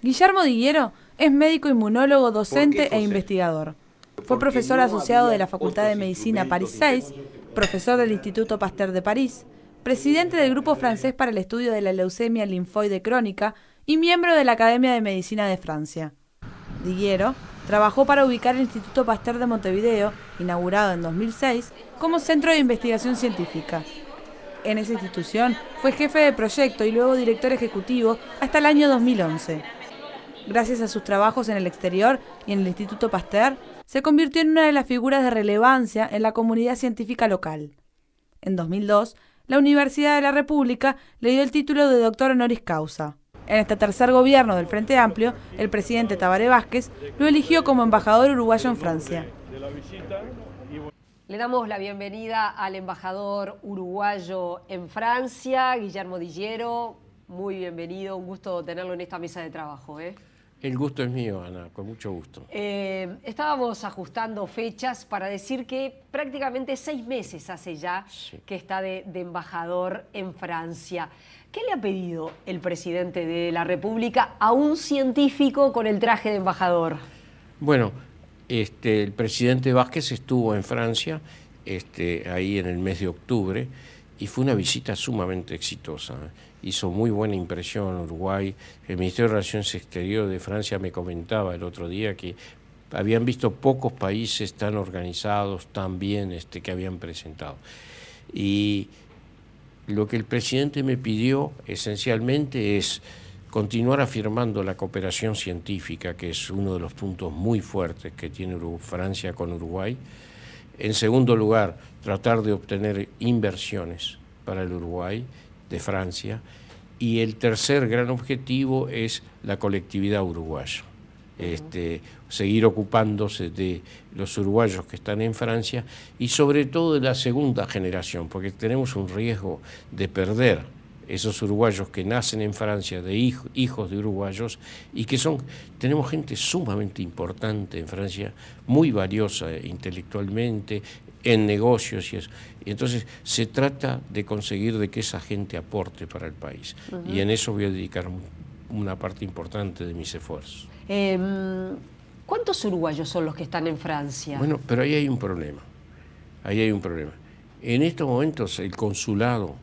Guillermo Diguiero es médico inmunólogo, docente e investigador. Fue profesor asociado de la Facultad de Medicina París 6, profesor del Instituto Pasteur de París, presidente del Grupo Francés para el Estudio de la Leucemia Linfoide Crónica y miembro de la Academia de Medicina de Francia. Diguiero trabajó para ubicar el Instituto Pasteur de Montevideo, inaugurado en 2006, como centro de investigación científica. En esa institución fue jefe de proyecto y luego director ejecutivo hasta el año 2011. Gracias a sus trabajos en el exterior y en el Instituto Pasteur, se convirtió en una de las figuras de relevancia en la comunidad científica local. En 2002, la Universidad de la República le dio el título de doctor honoris causa. En este tercer gobierno del Frente Amplio, el presidente Tabaré Vázquez lo eligió como embajador uruguayo en Francia. Le damos la bienvenida al embajador uruguayo en Francia, Guillermo Diguiero. Muy bienvenido, un gusto tenerlo en esta mesa de trabajo. El gusto es mío, Ana, con mucho gusto. Estábamos ajustando fechas para decir que prácticamente 6 meses hace ya que está de embajador en Francia. ¿Qué le ha pedido el presidente de la República a un científico con el traje de embajador? Bueno, el presidente Vázquez estuvo en Francia ahí en el mes de octubre y fue una visita sumamente exitosa. Hizo muy buena impresión en Uruguay. El Ministerio de Relaciones Exteriores de Francia me comentaba el otro día que habían visto pocos países tan organizados, tan bien que habían presentado. Y lo que el presidente me pidió esencialmente es continuar afirmando la cooperación científica, que es uno de los puntos muy fuertes que tiene Francia con Uruguay. En segundo lugar, tratar de obtener inversiones para el Uruguay de Francia. Y el tercer gran objetivo es la colectividad uruguaya. Seguir ocupándose de los uruguayos que están en Francia y sobre todo de la segunda generación, porque tenemos un riesgo de perder esos uruguayos que nacen en Francia, de hijos de uruguayos, y que tenemos gente sumamente importante en Francia, muy valiosa intelectualmente, en negocios y eso. Y entonces se trata de conseguir de que esa gente aporte para el país. Y en eso voy a dedicar una parte importante de mis esfuerzos. ¿Cuántos uruguayos son los que están en Francia? Bueno, pero ahí hay un problema. Ahí hay un problema. En estos momentos el consulado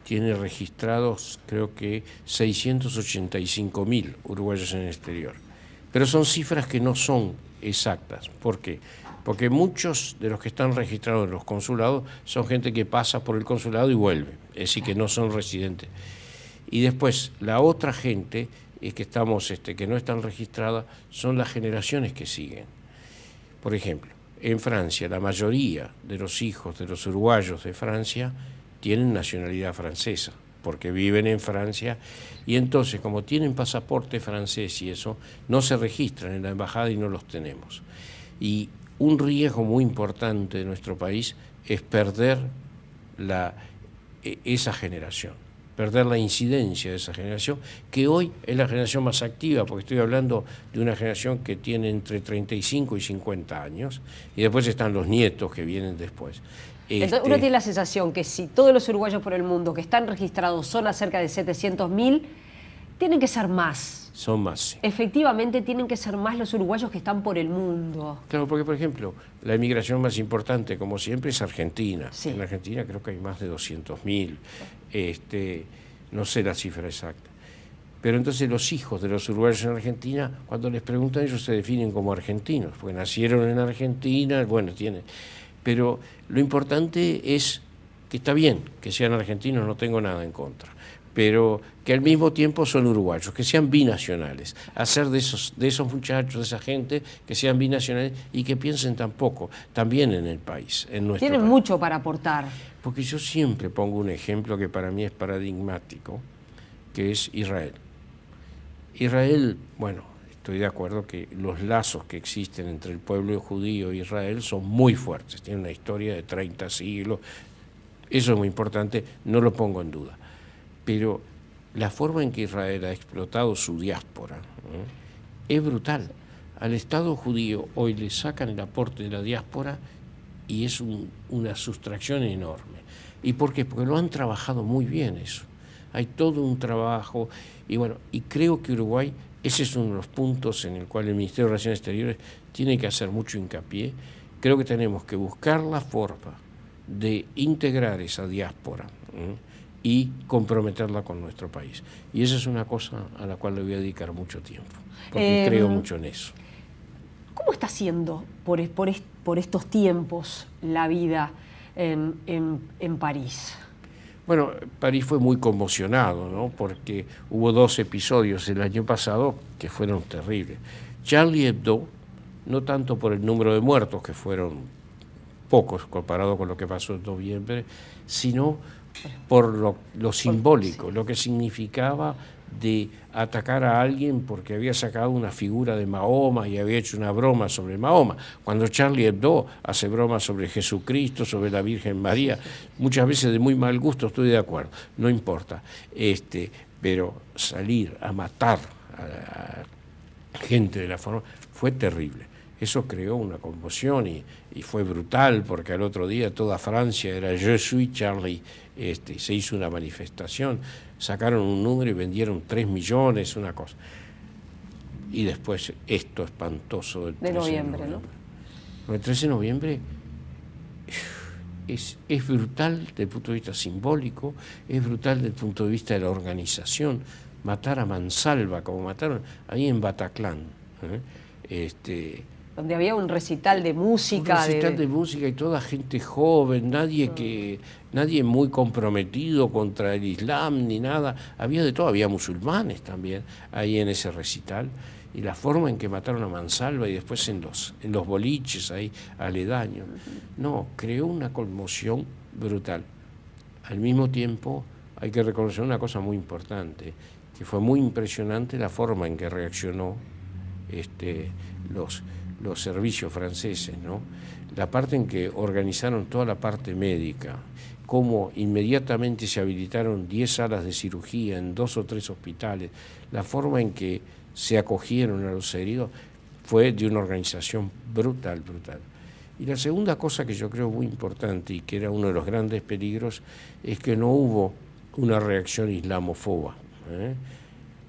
tiene registrados, creo que 685.000 uruguayos en el exterior. Pero son cifras que no son exactas. ¿Por qué? Porque muchos de los que están registrados en los consulados son gente que pasa por el consulado y vuelve, es decir, que no son residentes. Y después, la otra gente que no están registradas son las generaciones que siguen. Por ejemplo, en Francia, la mayoría de los hijos de los uruguayos de Francia tienen nacionalidad francesa, porque viven en Francia, y entonces, como tienen pasaporte francés y eso, no se registran en la embajada y no los tenemos. Y un riesgo muy importante de nuestro país es perder esa generación, perder la incidencia de esa generación, que hoy es la generación más activa, porque estoy hablando de una generación que tiene entre 35 y 50 años, y después están los nietos que vienen después. Entonces uno tiene la sensación que si todos los uruguayos por el mundo que están registrados son acerca de 700.000, tienen que ser más. Son más, sí. Efectivamente tienen que ser más los uruguayos que están por el mundo. Claro, porque por ejemplo, la emigración más importante, como siempre, es Argentina. Sí. En Argentina creo que hay más de 200.000, no sé la cifra exacta. Pero entonces los hijos de los uruguayos en Argentina, cuando les preguntan, ellos se definen como argentinos, porque nacieron en Argentina, bueno, tienen. Pero lo importante es que está bien que sean argentinos, no tengo nada en contra, pero que al mismo tiempo son uruguayos, que sean binacionales, hacer de esos muchachos, de esa gente, que sean binacionales y que piensen también en el país, en nuestro Tienen país. mucho para aportar. Porque yo siempre pongo un ejemplo que para mí es paradigmático, que es Israel. Israel, bueno, estoy de acuerdo que los lazos que existen entre el pueblo judío e Israel son muy fuertes, tienen una historia de 30 siglos, eso es muy importante, no lo pongo en duda. Pero la forma en que Israel ha explotado su diáspora es brutal. Al Estado judío hoy le sacan el aporte de la diáspora y es una sustracción enorme. ¿Y por qué? Porque lo han trabajado muy bien eso. Hay todo un trabajo y bueno, y creo que Uruguay ese es uno de los puntos en el cual el Ministerio de Relaciones Exteriores tiene que hacer mucho hincapié. Creo que tenemos que buscar la forma de integrar esa diáspora y comprometerla con nuestro país. Y esa es una cosa a la cual le voy a dedicar mucho tiempo, porque creo mucho en eso. ¿Cómo está siendo por estos tiempos la vida en París? Bueno, París fue muy conmocionado, ¿no? Porque hubo 2 episodios el año pasado que fueron terribles. Charlie Hebdo, no tanto por el número de muertos, que fueron pocos comparado con lo que pasó en noviembre, sino por lo simbólico, lo que significaba de atacar a alguien porque había sacado una figura de Mahoma y había hecho una broma sobre Mahoma. Cuando Charlie Hebdo hace bromas sobre Jesucristo, sobre la Virgen María, muchas veces de muy mal gusto, estoy de acuerdo, no importa. Pero salir a matar a gente de la forma fue terrible. Eso creó una conmoción y fue brutal, porque al otro día toda Francia era Je suis Charlie. Se hizo una manifestación, sacaron un número y vendieron 3 millones, una cosa. Y después esto espantoso del 13 de noviembre. ¿No? El 13 de noviembre es brutal desde el punto de vista simbólico, es brutal desde el punto de vista de la organización. Matar a mansalva, como mataron ahí en Bataclan, donde había un recital de música. Un recital de música y toda gente joven, nadie muy comprometido contra el Islam ni nada. Había de todo, había musulmanes también ahí en ese recital. Y la forma en que mataron a mansalva y después en los boliches ahí aledaños. No, creó una conmoción brutal. Al mismo tiempo hay que reconocer una cosa muy importante, que fue muy impresionante la forma en que reaccionó los servicios franceses, ¿no? La parte en que organizaron toda la parte médica, cómo inmediatamente se habilitaron 10 salas de cirugía en 2 o 3 hospitales, la forma en que se acogieron a los heridos, fue de una organización brutal, brutal. Y la segunda cosa que yo creo muy importante y que era uno de los grandes peligros es que no hubo una reacción islamofoba.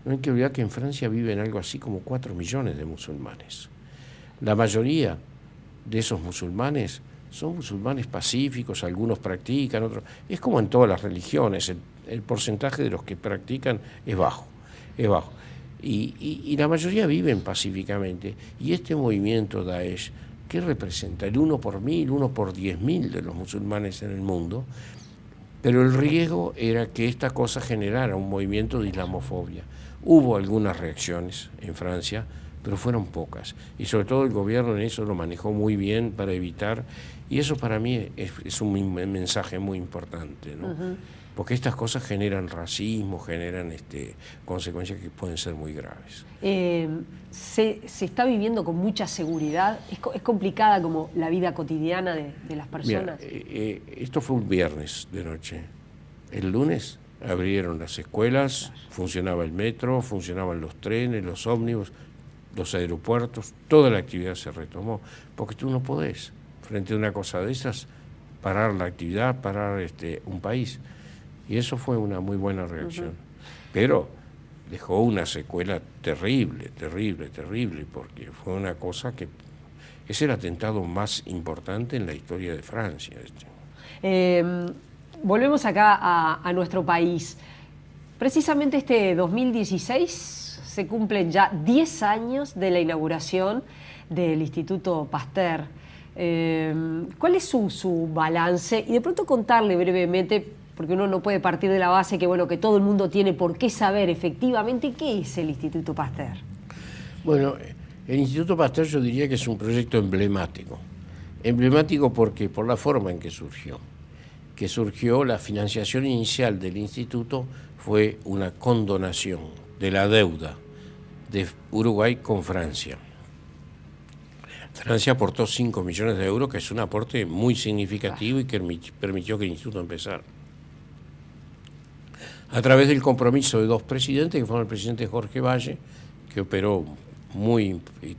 No hay que olvidar que en Francia viven algo así como 4 millones de musulmanes. La mayoría de esos musulmanes son musulmanes pacíficos, algunos practican, otros. Es como en todas las religiones, el porcentaje de los que practican es bajo, es bajo. Y la mayoría viven pacíficamente. Y este movimiento Daesh, ¿qué representa? El 1 por 1000, 1 por 10.000 de los musulmanes en el mundo. Pero el riesgo era que esta cosa generara un movimiento de islamofobia. Hubo algunas reacciones en Francia, pero fueron pocas. Y sobre todo el gobierno en eso lo manejó muy bien para evitar. Y eso para mí es un mensaje muy importante, ¿no? Uh-huh. Porque estas cosas generan racismo, generan consecuencias que pueden ser muy graves. Se está viviendo con mucha seguridad. ¿Es complicada como la vida cotidiana de las personas? Mira, esto fue un viernes de noche. El lunes abrieron las escuelas, funcionaba el metro, funcionaban los trenes, los ómnibus, los aeropuertos, toda la actividad se retomó. Porque tú no podés, frente a una cosa de esas, parar la actividad, parar un país. Y eso fue una muy buena reacción. Uh-huh. Pero dejó una secuela terrible, terrible, terrible, porque fue una cosa que es el atentado más importante en la historia de Francia. Volvemos acá a nuestro país. Precisamente este 2016 se cumplen ya 10 años de la inauguración del Instituto Pasteur. ¿Cuál es su balance? Y de pronto contarle brevemente, porque uno no puede partir de la base que todo el mundo tiene por qué saber efectivamente qué es el Instituto Pasteur. Bueno, el Instituto Pasteur yo diría que es un proyecto emblemático. Emblemático porque por la forma en que surgió. La financiación inicial del instituto fue una condonación de la deuda de Uruguay con Francia. Francia aportó 5 millones de euros, que es un aporte muy significativo y que permitió que el instituto empezara. A través del compromiso de 2 presidentes, que fueron el presidente Jorge Valle, que operó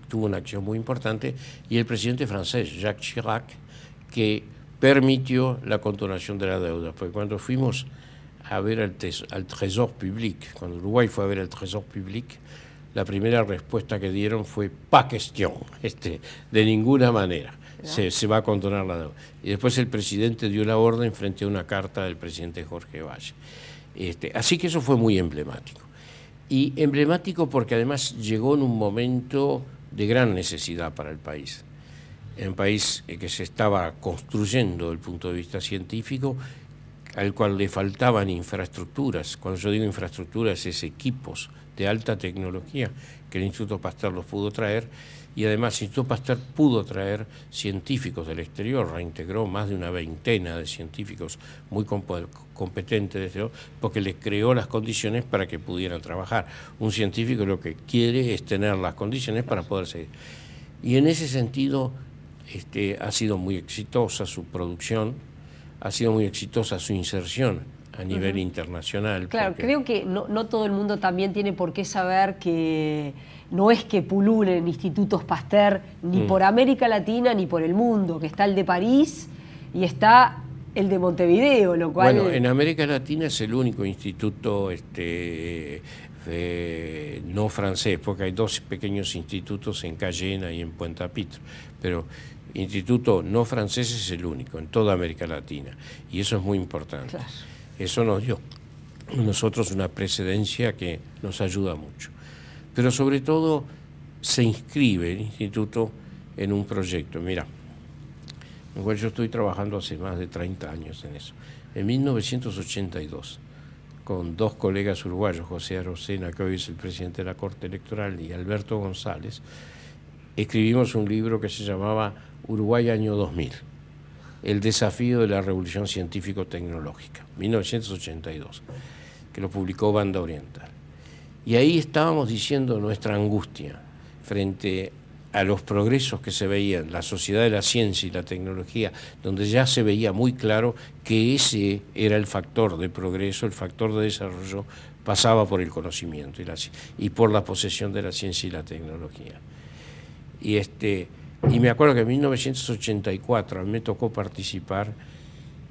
tuvo una acción muy importante, y el presidente francés, Jacques Chirac, que permitió la condonación de la deuda. Porque cuando fuimos a ver al Trésor Public, cuando Uruguay fue a ver al Trésor Public, la primera respuesta que dieron fue "pa cuestión", de ninguna manera. Se va a condonar la deuda. Y después el presidente dio la orden frente a una carta del presidente Jorge Valle. Así que eso fue muy emblemático. Y emblemático porque además llegó en un momento de gran necesidad para el país. En un país que se estaba construyendo desde el punto de vista científico, al cual le faltaban infraestructuras. Cuando yo digo infraestructuras, es equipos de alta tecnología que el Instituto Pasteur los pudo traer, y además el Instituto Pasteur pudo traer científicos del exterior, reintegró más de una veintena de científicos muy competentes, porque les creó las condiciones para que pudieran trabajar. Un científico lo que quiere es tener las condiciones para poder seguir. Y en ese sentido ha sido muy exitosa su producción, ha sido muy exitosa su inserción a nivel internacional. Claro, creo que no todo el mundo también tiene por qué saber que no es que pululen institutos Pasteur ni por América Latina ni por el mundo, que está el de París y está el de Montevideo, lo cual... Bueno, en América Latina es el único instituto no francés, porque hay dos pequeños institutos en Cayena y en Puente Pitre, pero instituto no francés es el único en toda América Latina, y eso es muy importante. Claro. Eso nos dio a nosotros una precedencia que nos ayuda mucho. Pero sobre todo se inscribe el instituto en un proyecto. Mira, en el cual yo estoy trabajando hace más de 30 años en eso. En 1982, con dos colegas uruguayos, José Arocena, que hoy es el presidente de la Corte Electoral, y Alberto González, escribimos un libro que se llamaba Uruguay año 2000. El desafío de la revolución científico-tecnológica, 1982, que lo publicó Banda Oriental. Y ahí estábamos diciendo nuestra angustia frente a los progresos que se veían en la sociedad de la ciencia y la tecnología, donde ya se veía muy claro que ese era el factor de progreso, el factor de desarrollo, pasaba por el conocimiento y por la posesión de la ciencia y la tecnología. Y me acuerdo que en 1984 a mí me tocó participar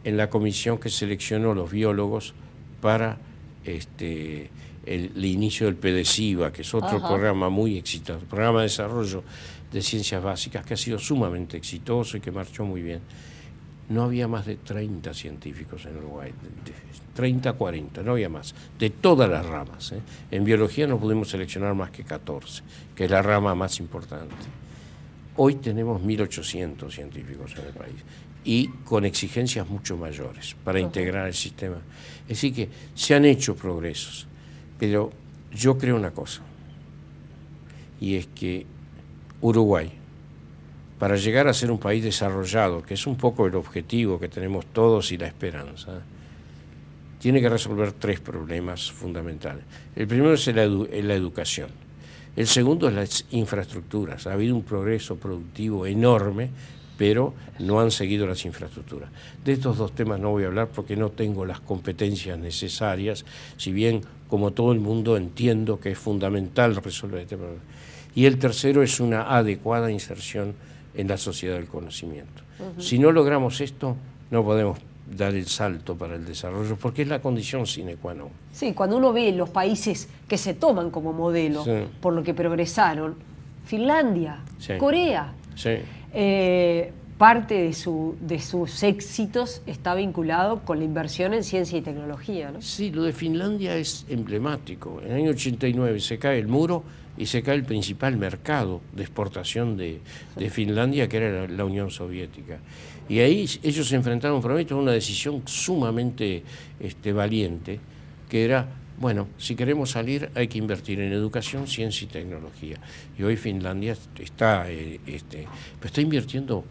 en la comisión que seleccionó los biólogos para el inicio del PDCIVA, que es otro programa muy exitoso, programa de desarrollo de ciencias básicas que ha sido sumamente exitoso y que marchó muy bien. No había más de 30 científicos en Uruguay, 30, 40, no había más, de todas las ramas. En biología no pudimos seleccionar más que 14, que es la rama más importante. Hoy tenemos 1.800 científicos en el país y con exigencias mucho mayores para integrar el sistema. Es decir que se han hecho progresos, pero yo creo una cosa, y es que Uruguay, para llegar a ser un país desarrollado, que es un poco el objetivo que tenemos todos y la esperanza, tiene que resolver tres problemas fundamentales. El primero es la educación. El segundo es las infraestructuras. Ha habido un progreso productivo enorme, pero no han seguido las infraestructuras. De estos dos temas no voy a hablar porque no tengo las competencias necesarias, si bien, como todo el mundo, entiendo que es fundamental resolver este problema. Y el tercero es una adecuada inserción en la sociedad del conocimiento. Si no logramos esto, no podemos dar el salto para el desarrollo, porque es la condición sine qua non. Sí, cuando uno ve los países que se toman como modelo por lo que progresaron, Finlandia, Corea, parte de sus éxitos está vinculado con la inversión en ciencia y tecnología, ¿no? Sí, lo de Finlandia es emblemático. En el año 89 se cae el muro y se cae el principal mercado de exportación de Finlandia, que era la Unión Soviética. Y ahí ellos se enfrentaron a una decisión sumamente valiente, que era, bueno, si queremos salir hay que invertir en educación, ciencia y tecnología. Y hoy Finlandia está invirtiendo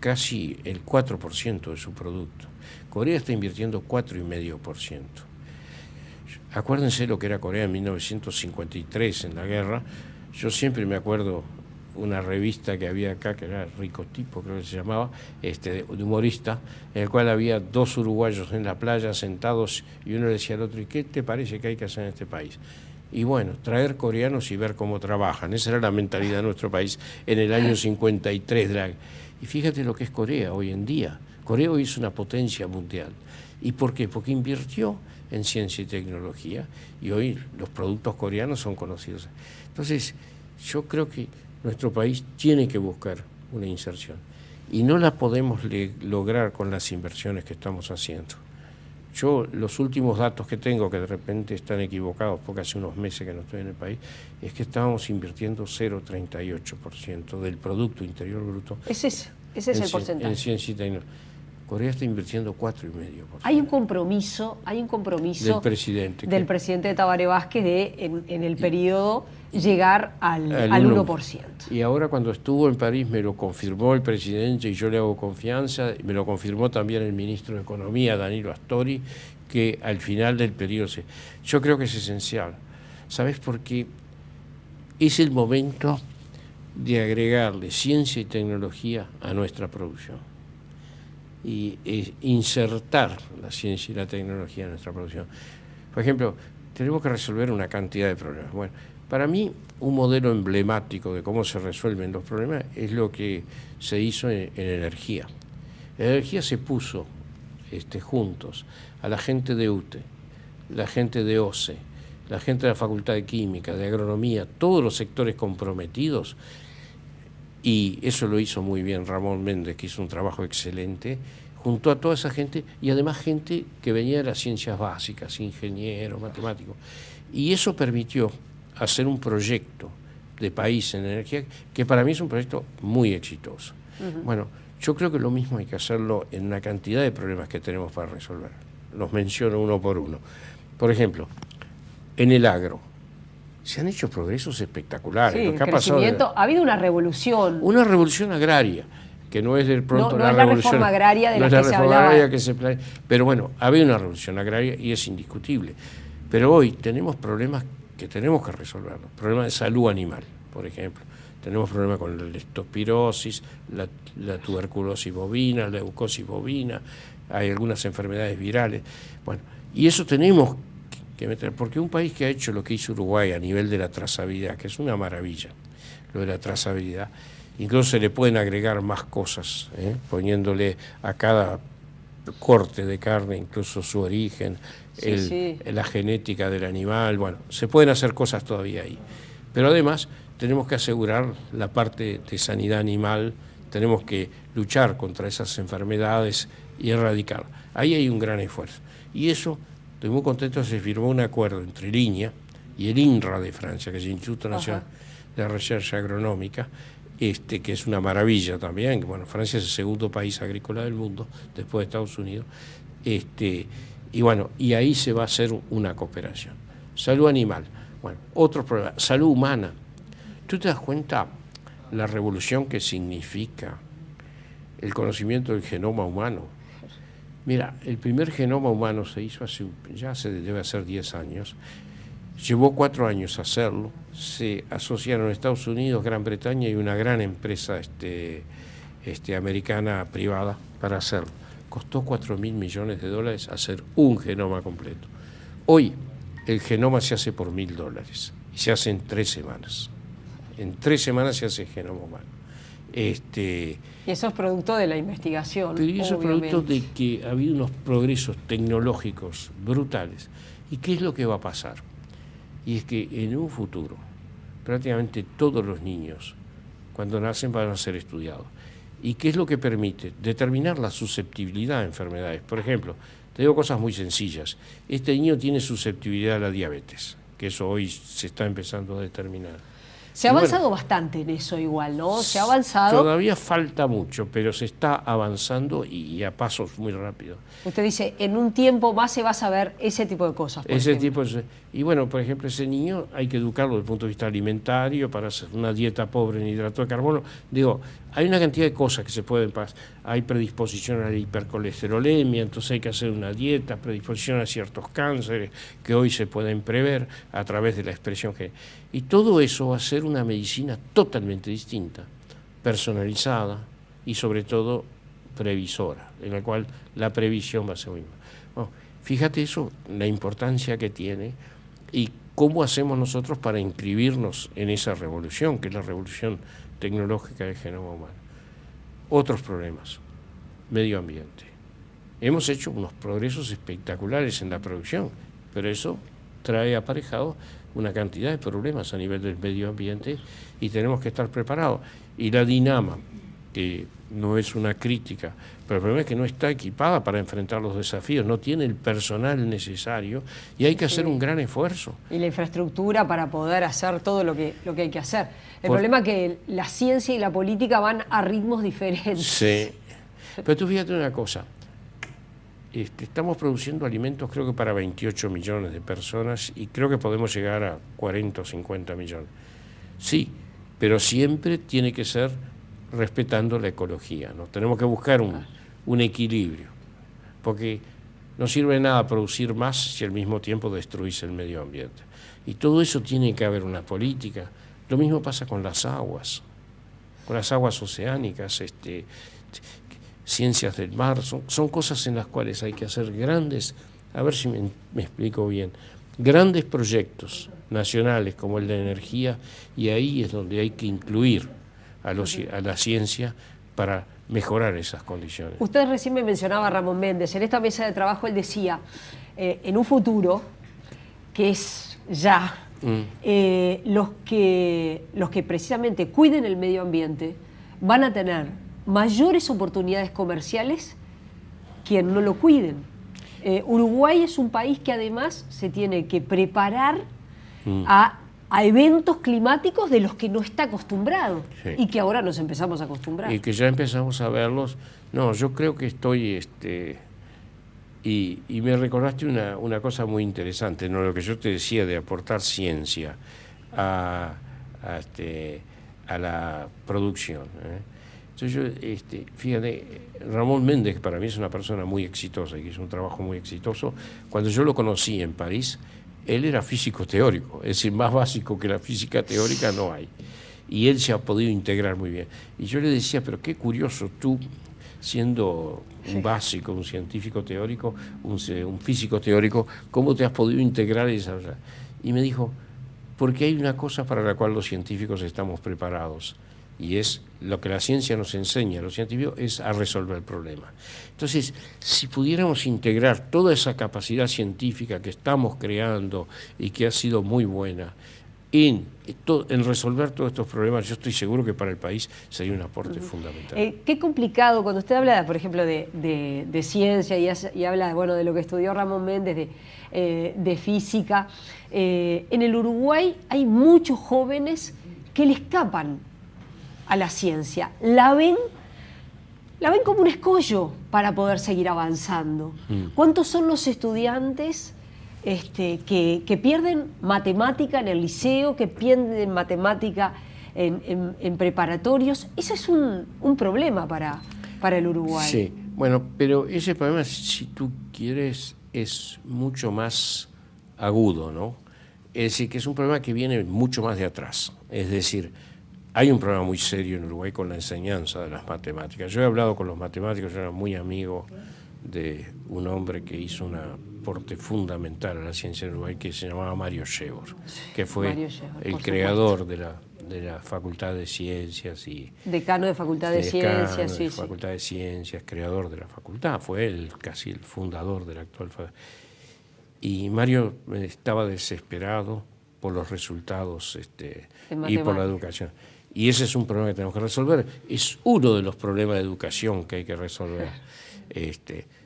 casi el 4% de su producto. Corea está invirtiendo 4,5%. Acuérdense lo que era Corea en 1953, en la guerra. Yo siempre me acuerdo una revista que había acá, que era Ricotipo, creo que se llamaba, de humorista, en el cual había dos uruguayos en la playa sentados y uno le decía al otro, ¿y qué te parece que hay que hacer en este país? Y bueno, traer coreanos y ver cómo trabajan. Esa era la mentalidad de nuestro país en el año 53. Y fíjate lo que es Corea hoy en día. Corea hoy es una potencia mundial. ¿Y por qué? Porque invirtió en ciencia y tecnología, y hoy los productos coreanos son conocidos. Entonces, yo creo que nuestro país tiene que buscar una inserción, y no la podemos lograr con las inversiones que estamos haciendo. Yo, los últimos datos que tengo, que de repente están equivocados, porque hace unos meses que no estoy en el país, es que estábamos invirtiendo 0,38% del Producto Interior Bruto. Ese es el porcentaje. En ciencia y tecnología. Corea está invirtiendo 4,5%. Hay un compromiso del presidente. Del presidente Tabaré Vázquez de, en el periodo, llegar al 1%. Y ahora cuando estuvo en París me lo confirmó el presidente y yo le hago confianza, me lo confirmó también el ministro de Economía, Danilo Astori, que al final del periodo yo creo que es esencial. ¿Sabes por qué? Es el momento de agregarle ciencia y tecnología a nuestra producción y insertar la ciencia y la tecnología en nuestra producción. Por ejemplo, tenemos que resolver una cantidad de problemas. Bueno, para mí, un modelo emblemático de cómo se resuelven los problemas es lo que se hizo en energía. En energía se puso juntos a la gente de UTE, la gente de OCE, la gente de la Facultad de Química, de Agronomía, todos los sectores comprometidos, y eso lo hizo muy bien Ramón Méndez, que hizo un trabajo excelente, junto a toda esa gente, y además gente que venía de las ciencias básicas, ingenieros, matemáticos, y eso permitió hacer un proyecto de país en energía que para mí es un proyecto muy exitoso. Bueno, yo creo que lo mismo hay que hacerlo en una cantidad de problemas que tenemos para resolver. Los menciono uno por uno. Por ejemplo, en el agro se han hecho progresos espectaculares. Sí, lo que ha pasado, ha habido una revolución. Una revolución agraria, que no es del pronto no es la reforma agraria de la que se hablaba. Pero bueno, ha habido una revolución agraria y es indiscutible. Pero hoy tenemos problemas que tenemos que resolverlos. Problemas de salud animal, por ejemplo. Tenemos problemas con la leptospirosis, la tuberculosis bovina, la leucosis bovina, hay algunas enfermedades virales. Bueno, y eso tenemos que meter, porque un país que ha hecho lo que hizo Uruguay a nivel de la trazabilidad, que es una maravilla, lo de la trazabilidad, incluso se le pueden agregar más cosas, poniéndole a cada corte de carne incluso su origen, la genética del animal. Bueno, se pueden hacer cosas todavía ahí, pero además tenemos que asegurar la parte de sanidad animal, tenemos que luchar contra esas enfermedades y erradicarlas. Ahí hay un gran esfuerzo, y eso, estoy muy contento, se firmó un acuerdo entre el INIA y el INRA de Francia, que es el Instituto Nacional de Recherche Agronómica, que es una maravilla también, que bueno, Francia es el segundo país agrícola del mundo, después de Estados Unidos, y bueno, y ahí se va a hacer una cooperación. Salud animal, bueno, otro problema, salud humana. ¿Tú te das cuenta la revolución que significa el conocimiento del genoma humano? Mira, el primer genoma humano se hizo debe hacer 10 años, llevó 4 años hacerlo, se asociaron Estados Unidos, Gran Bretaña y una gran empresa americana privada para hacerlo. Costó $4.000 millones hacer un genoma completo. Hoy el genoma se hace por $1.000 y se hace en 3 semanas. En 3 semanas se hace el genoma humano. Y eso es producto de la investigación. Pero eso es producto de que ha habido unos progresos tecnológicos brutales. ¿Y qué es lo que va a pasar? Y es que en un futuro, prácticamente todos los niños, cuando nacen, van a ser estudiados. ¿Y qué es lo que permite? Determinar la susceptibilidad a enfermedades. Por ejemplo, te digo cosas muy sencillas. Este niño tiene susceptibilidad a la diabetes, que eso hoy se está empezando a determinar. Se ha avanzado bastante en eso igual, ¿no? Se ha avanzado. Todavía falta mucho, pero se está avanzando y a pasos muy rápidos. Usted dice, en un tiempo más se va a saber ese tipo de cosas. Y bueno, por ejemplo, ese niño hay que educarlo desde el punto de vista alimentario para hacer una dieta pobre en hidrato de carbono. Digo, hay una cantidad de cosas que se pueden pasar. Hay predisposición a la hipercolesterolemia, entonces hay que hacer una dieta, predisposición a ciertos cánceres que hoy se pueden prever a través de la expresión genética. Y todo eso va a ser una medicina totalmente distinta, personalizada y sobre todo previsora, en la cual la previsión va a ser muy buena. Bueno, fíjate eso, la importancia que tiene y cómo hacemos nosotros para inscribirnos en esa revolución, que es la revolución tecnológica del genoma humano. Otros problemas, medio ambiente. Hemos hecho unos progresos espectaculares en la producción, pero eso trae aparejado una cantidad de problemas a nivel del medio ambiente y tenemos que estar preparados. Y la Dinama, que no es una crítica, pero el problema es que no está equipada para enfrentar los desafíos, no tiene el personal necesario y hay que hacer un gran esfuerzo. Y la infraestructura para poder hacer todo lo que hay que hacer. El problema es que la ciencia y la política van a ritmos diferentes. Sí, pero tú fíjate una cosa, estamos produciendo alimentos creo que para 28 millones de personas y creo que podemos llegar a 40 o 50 millones. Sí, pero siempre tiene que ser respetando la ecología, ¿no? Tenemos que buscar un equilibrio, porque no sirve de nada producir más si al mismo tiempo destruís el medio ambiente. Y todo eso tiene que haber una política. Lo mismo pasa con las aguas oceánicas, ciencias del mar, son cosas en las cuales hay que hacer grandes, a ver si me explico bien, grandes proyectos nacionales como el de energía, y ahí es donde hay que incluir a la ciencia para mejorar esas condiciones. Usted recién me mencionaba a Ramón Méndez. En esta mesa de trabajo él decía, en un futuro, que es ya, los que precisamente cuiden el medio ambiente van a tener mayores oportunidades comerciales quien no lo cuiden. Uruguay es un país que además se tiene que preparar a eventos climáticos de los que no está acostumbrado, sí, y que ahora nos empezamos a acostumbrar. Y que ya empezamos a verlos. No, yo creo que estoy... Y me recordaste una cosa muy interesante, ¿no? Lo que yo te decía de aportar ciencia a la producción. Entonces yo, fíjate, Ramón Méndez, que para mí es una persona muy exitosa y que hizo un trabajo muy exitoso, cuando yo lo conocí en París, él era físico teórico, es decir, más básico que la física teórica no hay. Y él se ha podido integrar muy bien. Y yo le decía, pero qué curioso tú, siendo un básico, un científico teórico, un físico teórico, ¿cómo te has podido integrar y desarrollar? Y me dijo, porque hay una cosa para la cual los científicos estamos preparados, y es lo que la ciencia nos enseña a los científicos, es a resolver problemas. Entonces, si pudiéramos integrar toda esa capacidad científica que estamos creando y que ha sido muy buena en resolver todos estos problemas, yo estoy seguro que para el país sería un aporte fundamental. Qué complicado, cuando usted habla, por ejemplo, de ciencia y habla, bueno, de lo que estudió Ramón Méndez, de física, en el Uruguay hay muchos jóvenes que le escapan a la ciencia, la ven como un escollo para poder seguir avanzando. ¿Cuántos son los estudiantes que pierden matemática en el liceo, que pierden matemática en preparatorios? Ese es un problema para el Uruguay. Sí, bueno, pero ese problema, si tú quieres, es mucho más agudo, ¿no? Es decir, que es un problema que viene mucho más de atrás. Es decir, hay un problema muy serio en Uruguay con la enseñanza de las matemáticas. Yo he hablado con los matemáticos, yo era muy amigo de un hombre que hizo un aporte fundamental a la ciencia en Uruguay que se llamaba Mario Shevor, que fue el creador de la Facultad de Ciencias y... Decano de Facultad de Ciencias, sí. Facultad de Ciencias, creador de la facultad, fue casi el fundador de la actual facultad. Y Mario estaba desesperado por los resultados y por la educación. Y ese es un problema que tenemos que resolver. Es uno de los problemas de educación que hay que resolver.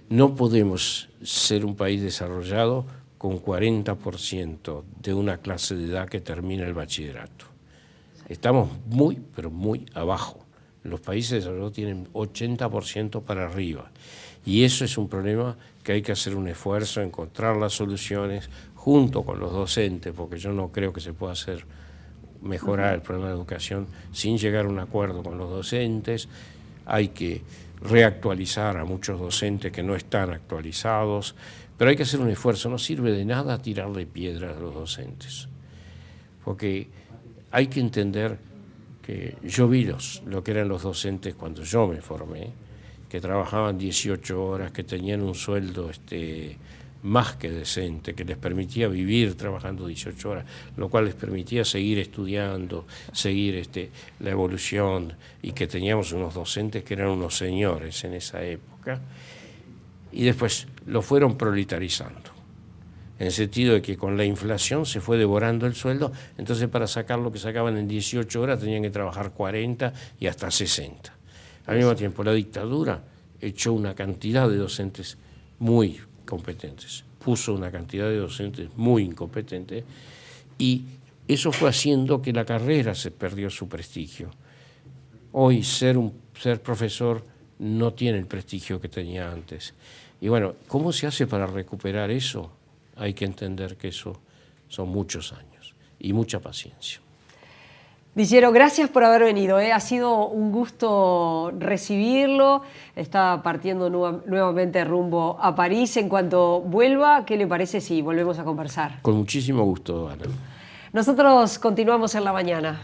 No podemos ser un país desarrollado con 40% de una clase de edad que termina el bachillerato. Estamos muy, pero muy abajo. Los países desarrollados tienen 80% para arriba. Y eso es un problema que hay que hacer un esfuerzo, encontrar las soluciones junto con los docentes, porque yo no creo que se pueda mejorar el problema de educación sin llegar a un acuerdo con los docentes. Hay que reactualizar a muchos docentes que no están actualizados, pero hay que hacer un esfuerzo. No sirve de nada tirarle piedras a los docentes, porque hay que entender que yo vi lo que eran los docentes cuando yo me formé, que trabajaban 18 horas, que tenían un sueldo más que decente, que les permitía vivir trabajando 18 horas, lo cual les permitía seguir estudiando, seguir la evolución, y que teníamos unos docentes que eran unos señores en esa época. y después lo fueron proletarizando, en el sentido de que con la inflación se fue devorando el sueldo, entonces para sacar lo que sacaban en 18 horas tenían que trabajar 40 y hasta 60. Al mismo tiempo, la dictadura echó una cantidad de docentes muy competentes, puso una cantidad de docentes muy incompetentes, y eso fue haciendo que la carrera se perdió su prestigio. Hoy ser profesor no tiene el prestigio que tenía antes. Y bueno, ¿cómo se hace para recuperar eso? Hay que entender que eso son muchos años y mucha paciencia. Villero, gracias por haber venido. Ha sido un gusto recibirlo. Está partiendo nuevamente rumbo a París. En cuanto vuelva, ¿qué le parece si volvemos a conversar? Con muchísimo gusto, Ana. Nosotros continuamos en la mañana.